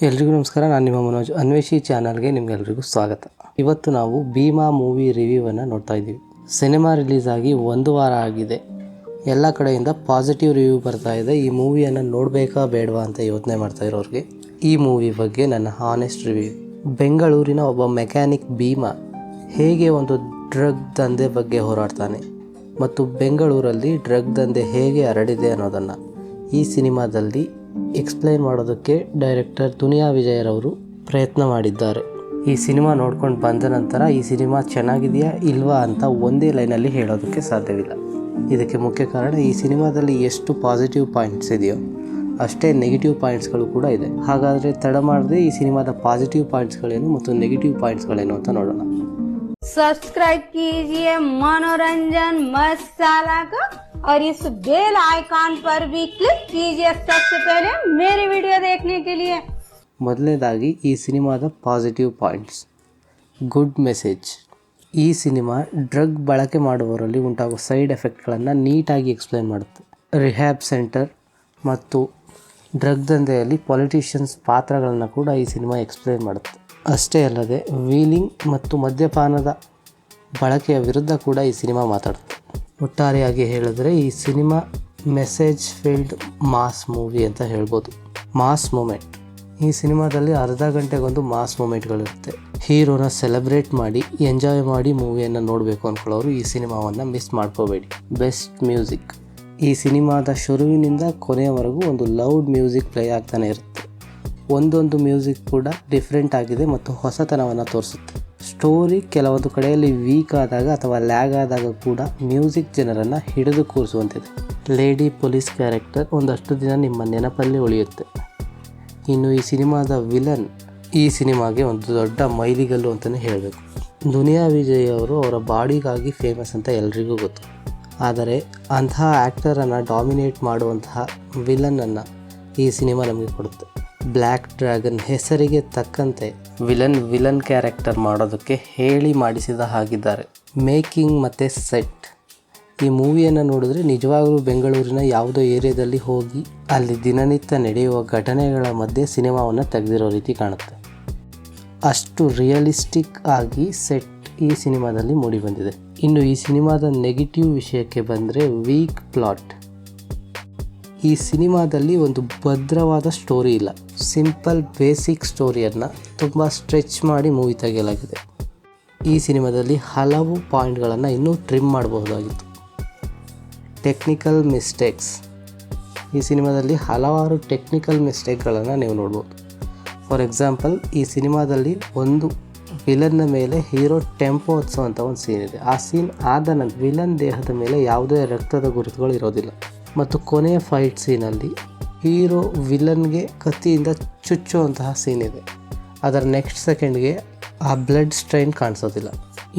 ಎಲ್ರಿಗೂ ನಮಸ್ಕಾರ. ನಾನು ನಿಮ್ಮ ಮನೋಜ್. ಅನ್ವೇಷಿ ಚಾನಲ್ಗೆ ನಿಮಗೆಲ್ರಿಗೂ ಸ್ವಾಗತ. ಇವತ್ತು ನಾವು ಭೀಮಾ ಮೂವಿ ರಿವ್ಯೂವನ್ನು ನೋಡ್ತಾ ಇದ್ದೀವಿ. ಸಿನಿಮಾ ರಿಲೀಸ್ ಆಗಿ 1 ವಾರ ಆಗಿದೆ. ಎಲ್ಲ ಕಡೆಯಿಂದ ಪಾಸಿಟಿವ್ ರಿವ್ಯೂ ಬರ್ತಾ ಇದೆ. ಈ ಮೂವಿಯನ್ನು ನೋಡಬೇಕಾ ಬೇಡವಾ ಅಂತ ಯೋಚನೆ ಮಾಡ್ತಾ ಇರೋರಿಗೆ ಈ ಮೂವಿ ಬಗ್ಗೆ ನನ್ನ ಹಾನೆಸ್ಟ್ ರಿವ್ಯೂ. ಬೆಂಗಳೂರಿನ ಒಬ್ಬ ಮೆಕ್ಯಾನಿಕ್ ಭೀಮಾ ಹೇಗೆ ಒಂದು ಡ್ರಗ್ ದಂಧೆ ಬಗ್ಗೆ ಹೋರಾಡ್ತಾನೆ ಮತ್ತು ಬೆಂಗಳೂರಲ್ಲಿ ಡ್ರಗ್ ದಂಧೆ ಹೇಗೆ ಹರಡಿದೆ ಅನ್ನೋದನ್ನು ಈ ಸಿನಿಮಾದಲ್ಲಿ ಎಕ್ಸ್ಪ್ಲೈನ್ ಮಾಡೋದಕ್ಕೆ ಡೈರೆಕ್ಟರ್ ದುನಿಯಾ ವಿಜಯರವರು ಪ್ರಯತ್ನ ಮಾಡಿದ್ದಾರೆ. ಈ ಸಿನಿಮಾ ನೋಡ್ಕೊಂಡು ಬಂದ ನಂತರ ಈ ಸಿನಿಮಾ ಚೆನ್ನಾಗಿದೆಯಾ ಇಲ್ವಾ ಅಂತ ಒಂದೇ ಲೈನಲ್ಲಿ ಹೇಳೋದಕ್ಕೆ ಸಾಧ್ಯವಿಲ್ಲ. ಇದಕ್ಕೆ ಮುಖ್ಯ ಕಾರಣ ಈ ಸಿನಿಮಾದಲ್ಲಿ ಎಷ್ಟು ಪಾಸಿಟಿವ್ ಪಾಯಿಂಟ್ಸ್ ಇದೆಯೋ ಅಷ್ಟೇ ನೆಗೆಟಿವ್ ಪಾಯಿಂಟ್ಸ್ಗಳು ಕೂಡ ಇದೆ. ಹಾಗಾದರೆ ತಡ ಮಾಡದೆ ಈ ಸಿನಿಮಾದ ಪಾಸಿಟಿವ್ ಪಾಯಿಂಟ್ಸ್ಗಳೇನು ಮತ್ತು ನೆಗೆಟಿವ್ ಪಾಯಿಂಟ್ಸ್ಗಳೇನು ಅಂತ ನೋಡೋಣ. सब्सक्राइब कीजिए मनोरंजन मसाला का और इस बेल आइकॉन पर भी क्लिक कीजिए सबसे पहले मेरी वीडियो देखने के लिए. ಮೊದಲನೇದಾಗಿ ಈ ಸಿನಿಮಾದ ಪಾಸಿಟಿವ್ ಪಾಯಿಂಟ್ಸ್. Good message. ಈ ಸಿನಿಮಾ ಡ್ರಗ್ ಬಳಕೆ ಮಾಡುವವರಲ್ಲಿ ಉಂಟಾಗುವ ಸೈಡ್ ಎಫೆಕ್ಟ್ಗಳನ್ನು ನೀಟಾಗಿ ಎಕ್ಸ್ಪ್ಲೈನ್ ಮಾಡುತ್ತೆ. ರಿಹ್ಯಾಬ್ ಸೆಂಟರ್ ಮತ್ತು ಡ್ರಗ್ ದಂಧೆಯಲ್ಲಿ ಪೊಲಿಟಿಷಿಯನ್ಸ್ ಪಾತ್ರಗಳನ್ನು ಕೂಡ ಈ ಸಿನಿಮಾ ಎಕ್ಸ್ಪ್ಲೈನ್ ಮಾಡುತ್ತೆ. ಅಷ್ಟೇ ಅಲ್ಲದೆ ವೀಲಿಂಗ್ ಮತ್ತು ಮದ್ಯಪಾನದ ಬಳಕೆಯ ವಿರುದ್ಧ ಕೂಡ ಈ ಸಿನಿಮಾ ಮಾತಾಡುತ್ತೆ. ಒಟ್ಟಾರೆಯಾಗಿ ಹೇಳಿದ್ರೆ ಈ cinema message filled mass movie ಅಂತ ಹೇಳ್ಬೋದು. Mass moment. ಈ ಸಿನಿಮಾದಲ್ಲಿ ಅರ್ಧ ಗಂಟೆಗೊಂದು ಮಾಸ್ ಮೂಮೆಂಟ್ಗಳಿರುತ್ತೆ. ಹೀರೋನ ಸೆಲೆಬ್ರೇಟ್ ಮಾಡಿ ಎಂಜಾಯ್ ಮಾಡಿ ಮೂವಿಯನ್ನು ನೋಡಬೇಕು ಅಂದ್ಕೊಳ್ಳೋರು ಈ ಸಿನಿಮಾವನ್ನು ಮಿಸ್ ಮಾಡ್ಕೋಬೇಡಿ. Best music. ಈ ಸಿನಿಮಾದ ಶುರುವಿನಿಂದ ಕೊನೆಯವರೆಗೂ ಒಂದು ಲೌಡ್ ಮ್ಯೂಸಿಕ್ ಪ್ಲೇ ಆಗ್ತಾನೆ ಇರುತ್ತೆ. ಒಂದೊಂದು ಮ್ಯೂಸಿಕ್ ಕೂಡ ಡಿಫ್ರೆಂಟ್ ಆಗಿದೆ ಮತ್ತು ಹೊಸತನವನ್ನು ತೋರಿಸುತ್ತೆ. ಸ್ಟೋರಿ ಕೆಲವೊಂದು ಕಡೆಯಲ್ಲಿ ವೀಕ್ ಆದಾಗ ಅಥವಾ ಲ್ಯಾಗ್ ಆದಾಗ ಕೂಡ ಮ್ಯೂಸಿಕ್ ಜನರನ್ನು ಹಿಡಿದು ಕೂರಿಸುವಂತಿದೆ. ಲೇಡಿ ಪೊಲೀಸ್ ಕ್ಯಾರೆಕ್ಟರ್ ಒಂದಷ್ಟು ದಿನ ನಿಮ್ಮ ನೆನಪಲ್ಲಿ ಉಳಿಯುತ್ತೆ. ಇನ್ನು ಈ ಸಿನಿಮಾದ ವಿಲನ್ ಈ ಸಿನಿಮಾಗೆ ಒಂದು ದೊಡ್ಡ ಮೈಲಿಗಲ್ಲು ಅಂತಲೇ ಹೇಳಬೇಕು. ದುನಿಯಾ ವಿಜಯ್ ಅವರು ಅವರ ಬಾಡಿಗಾಗಿ ಫೇಮಸ್ ಅಂತ ಎಲ್ರಿಗೂ ಗೊತ್ತು. ಆದರೆ ಅಂತಹ ಆ್ಯಕ್ಟರನ್ನು ಡಾಮಿನೇಟ್ ಮಾಡುವಂತಹ ವಿಲನ್ನನ್ನು ಈ ಸಿನಿಮಾ ನಮಗೆ ಕೊಡುತ್ತೆ. ಬ್ಲ್ಯಾಕ್ ಡ್ರ್ಯಾಗನ್ ಹೆಸರಿಗೆ ತಕ್ಕಂತೆ ವಿಲನ್ ಕ್ಯಾರೆಕ್ಟರ್ ಮಾಡೋದಕ್ಕೆ ಹೇಳಿ ಮಾಡಿಸಿದ ಹಾಗಿದ್ದಾರೆ. ಮೇಕಿಂಗ್ ಮತ್ತು ಸೆಟ್. ಈ ಮೂವಿಯನ್ನು ನೋಡಿದ್ರೆ ನಿಜವಾಗಲೂ ಬೆಂಗಳೂರಿನ ಯಾವುದೋ ಏರಿಯಾದಲ್ಲಿ ಹೋಗಿ ಅಲ್ಲಿ ದಿನನಿತ್ಯ ನಡೆಯುವ ಘಟನೆಗಳ ಮಧ್ಯೆ ಸಿನಿಮಾವನ್ನು ತೆಗೆದಿರೋ ರೀತಿ ಕಾಣುತ್ತೆ. ಅಷ್ಟು ರಿಯಲಿಸ್ಟಿಕ್ ಆಗಿ ಸೆಟ್ ಈ ಸಿನಿಮಾದಲ್ಲಿ ಮೂಡಿಬಂದಿದೆ. ಇನ್ನು ಈ ಸಿನಿಮಾದ ನೆಗೆಟಿವ್ ವಿಷಯಕ್ಕೆ ಬಂದರೆ ವೀಕ್ ಪ್ಲಾಟ್. ಈ ಸಿನಿಮಾದಲ್ಲಿ ಒಂದು ಭದ್ರವಾದ ಸ್ಟೋರಿ ಇಲ್ಲ. ಸಿಂಪಲ್ ಬೇಸಿಕ್ ಸ್ಟೋರಿಯನ್ನು ತುಂಬ ಸ್ಟ್ರೆಚ್ ಮಾಡಿ ಮೂವಿ ತೆಗೆಯಲಾಗಿದೆ. ಈ ಸಿನಿಮಾದಲ್ಲಿ ಹಲವು ಪಾಯಿಂಟ್ಗಳನ್ನು ಇನ್ನೂ ಟ್ರಿಮ್ ಮಾಡಬಹುದಾಗಿತ್ತು. Technical mistakes. ಈ ಸಿನಿಮಾದಲ್ಲಿ ಹಲವಾರು ಟೆಕ್ನಿಕಲ್ ಮಿಸ್ಟೇಕ್ಗಳನ್ನು ನೀವು ನೋಡ್ಬೋದು. ಫಾರ್ ಎಕ್ಸಾಂಪಲ್, ಈ ಸಿನಿಮಾದಲ್ಲಿ ಒಂದು ವಿಲನ್ನ ಮೇಲೆ ಹೀರೋ ಟೆಂಪೋ ಹೊತ್ಸುವಂಥ ಒಂದು ಸೀನ್ ಇದೆ. ಆ ಸೀನ್ ಆದ ನಂತರ ವಿಲನ್ ದೇಹದ ಮೇಲೆ ಯಾವುದೇ ರಕ್ತದ ಗುರುತುಗಳು ಇರೋದಿಲ್ಲ. ಮತ್ತು ಕೊನೆಯ ಫೈಟ್ ಸೀನಲ್ಲಿ ಹೀರೋ ವಿಲನ್ಗೆ ಕತ್ತಿಯಿಂದ ಚುಚ್ಚುವಂತಹ ಸೀನ್ ಇದೆ. ಅದರ ನೆಕ್ಸ್ಟ್ ಸೆಕೆಂಡ್ಗೆ ಆ ಬ್ಲಡ್ ಸ್ಟ್ರೈನ್ ಕಾಣಿಸೋದಿಲ್ಲ.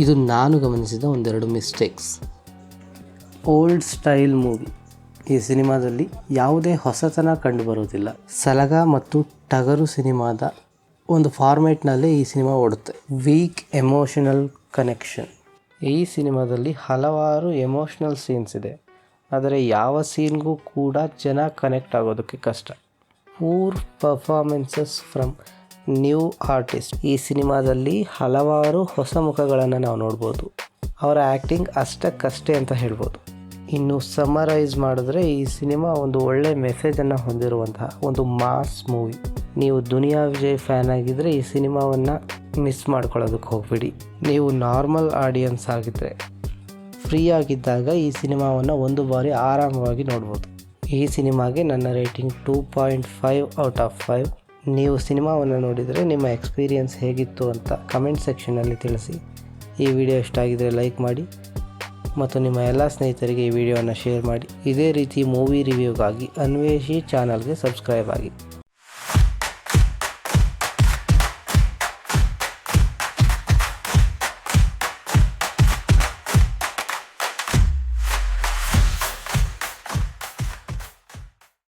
ಇದು ನಾನು ಗಮನಿಸಿದ ಒಂದೆರಡು ಮಿಸ್ಟೇಕ್ಸ್. Old style movie. ಈ ಸಿನಿಮಾದಲ್ಲಿ ಯಾವುದೇ ಹೊಸತನ ಕಂಡುಬರೋದಿಲ್ಲ. ಸಲಗ ಮತ್ತು ಟಗರು ಸಿನಿಮಾದ ಒಂದು ಫಾರ್ಮೇಟ್ನಲ್ಲೇ ಈ ಸಿನಿಮಾ ಓಡುತ್ತೆ. Weak emotional connection. ಈ ಸಿನಿಮಾದಲ್ಲಿ ಹಲವಾರು ಎಮೋಷ್ನಲ್ ಸೀನ್ಸ್ ಇದೆ, ಆದರೆ ಯಾವ ಸೀನ್ಗೂ ಕೂಡ ಜನ ಕನೆಕ್ಟ್ ಆಗೋದಕ್ಕೆ ಕಷ್ಟ. Poor performances from new artist. ಈ ಸಿನಿಮಾದಲ್ಲಿ ಹಲವಾರು ಹೊಸ ಮುಖಗಳನ್ನು ನಾವು ನೋಡ್ಬೋದು. ಅವರ ಆ್ಯಕ್ಟಿಂಗ್ ಅಷ್ಟಕ್ಕಷ್ಟೇ ಅಂತ ಹೇಳ್ಬೋದು. ಇನ್ನು ಸಮರೈಸ್ ಮಾಡಿದ್ರೆ ಈ ಸಿನಿಮಾ ಒಂದು ಒಳ್ಳೆ ಮೆಸೇಜನ್ನು ಹೊಂದಿರುವಂತಹ ಒಂದು ಮಾಸ್ ಮೂವಿ. ನೀವು ದುನಿಯಾ ವಿಜಯ್ ಫ್ಯಾನ್ ಆಗಿದ್ದರೆ ಈ ಸಿನಿಮಾವನ್ನು ಮಿಸ್ ಮಾಡ್ಕೊಳ್ಳೋದಕ್ಕೆ ಹೋಗಬೇಡಿ. ನೀವು ನಾರ್ಮಲ್ ಆಡಿಯನ್ಸ್ ಆಗಿದ್ದರೆ ಫ್ರೀ ಆಗಿದ್ದಾಗ ಈ ಸಿನಿಮಾವನ್ನು ಒಂದು ಬಾರಿ ಆರಾಮವಾಗಿ ನೋಡ್ಬೋದು. ಈ ಸಿನಿಮಾಗೆ ನನ್ನ ರೇಟಿಂಗ್ 2.5 ಔಟ್ ಆಫ್ 5. ನೀವು ಸಿನಿಮಾವನ್ನು ನೋಡಿದರೆ ನಿಮ್ಮ ಎಕ್ಸ್ಪೀರಿಯನ್ಸ್ ಹೇಗಿತ್ತು ಅಂತ ಕಮೆಂಟ್ ಸೆಕ್ಷನಲ್ಲಿ ತಿಳಿಸಿ. ಈ ವಿಡಿಯೋ ಇಷ್ಟ ಆಗಿದ್ದರೆ ಲೈಕ್ ಮಾಡಿ ಮತ್ತು ನಿಮ್ಮ ಎಲ್ಲ ಸ್ನೇಹಿತರಿಗೆ ಈ ವಿಡಿಯೋವನ್ನು ಶೇರ್ ಮಾಡಿ. ಇದೇ ರೀತಿ ಮೂವಿ ರಿವ್ಯೂಗಾಗಿ ಅನ್ವೇಷಿ ಚಾನಲ್ಗೆ ಸಬ್ಸ್ಕ್ರೈಬ್ ಆಗಿ.